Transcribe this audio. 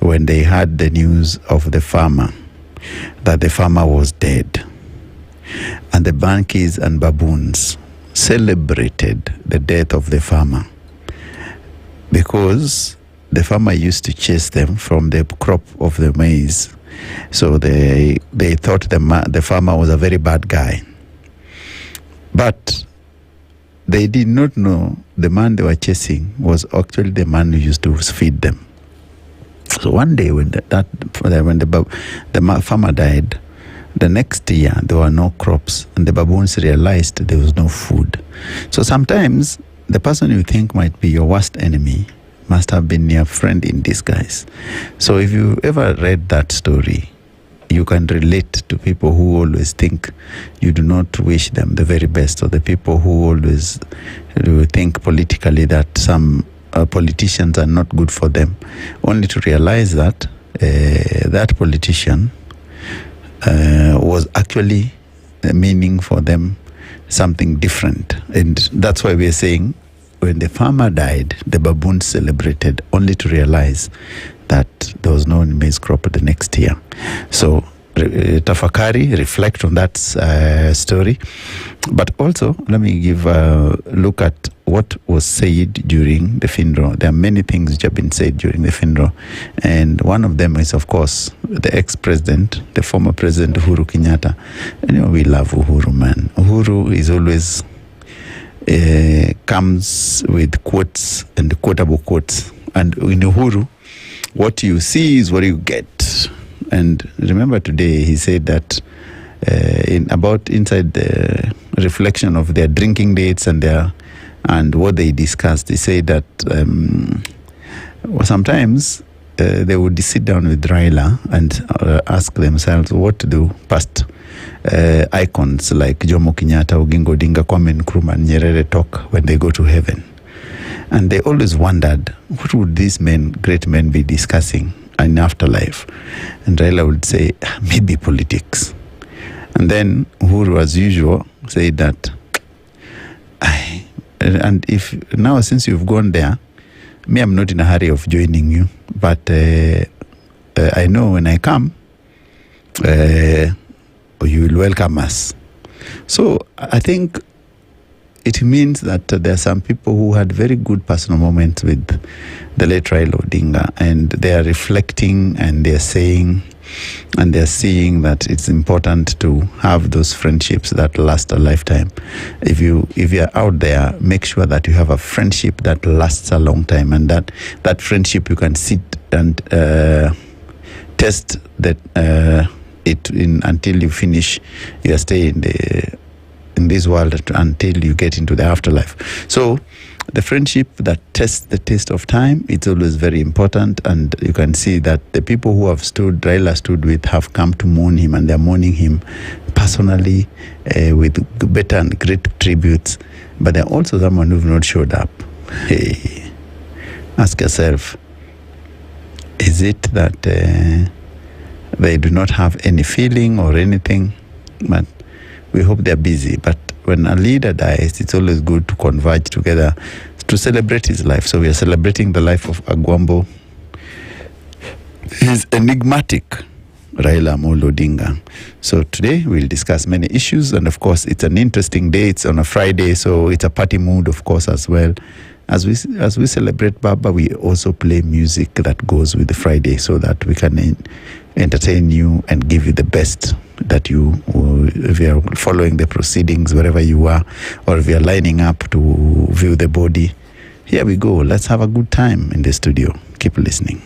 when they heard the news of the farmer, that the farmer was dead. And the monkeys and baboons celebrated the death of the farmer because the farmer used to chase them from the crop of the maize. So they thought the farmer was a very bad guy. But they did not know the man they were chasing was actually the man who used to feed them. So one day when the farmer died, the next year there were no crops, and the baboons realized there was no food. So sometimes the person you think might be your worst enemy must have been your friend in disguise. So if you ever read that story, you can relate to people who always think you do not wish them the very best, or the people who always think politically that some politicians are not good for them, only to realize that that politician was actually meaning for them something different. And that's why we're saying when the farmer died, the baboons celebrated, only to realize that there was no maize crop the next year. So tafakari, reflect on that story. But also, let me give a look at what was said during the funeral. There are many things which have been said during the funeral. And one of them is, of course, the ex-president, the former president, Uhuru Kenyatta. You know, we love Uhuru, man. Uhuru is always comes with quotes and quotable quotes. And in Uhuru, what you see is what you get. And remember today, he said that inside the reflection of their drinking dates and what they discussed, he said that sometimes they would sit down with Raila and ask themselves what to do past icons like Jomo Kenyatta, Oginga Odinga, Kwame Nkrumah, and Nyerere talk when they go to heaven. And they always wondered, what would these great men be discussing in afterlife? And Raila would say, maybe politics. And then Uhuru, as usual, said that, and if now since you've gone there, me, I'm not in a hurry of joining you, but I know when I come, you will welcome us. So I think it means that there are some people who had very good personal moments with the late Raila Odinga, and they are reflecting and they are saying and they're seeing that it's important to have those friendships that last a lifetime. If you're out there, make sure that you have a friendship that lasts a long time, and that friendship you can sit and test that until you finish your stay in this world, until you get into the afterlife. So the friendship that tests the test of time, it's always very important. And you can see that the people who have Raila stood with, have come to mourn him, and they're mourning him personally with better and great tributes. But there are also someone who've not showed up. Hey, ask yourself, is it that they do not have any feeling or anything? But we hope they're busy. But when a leader dies, it's always good to converge together to celebrate his life. So we are celebrating the life of Agwambo. He's enigmatic, Raila Amolo Odinga. So today we'll discuss many issues, and of course it's an interesting day. It's on a Friday, so it's a party mood, of course, as well. As we celebrate Baba, we also play music that goes with the Friday, so that we can entertain you and give you the best that you, if you are following the proceedings wherever you are, or if you are lining up to view the body. Here we go. Let's have a good time in the studio. Keep listening.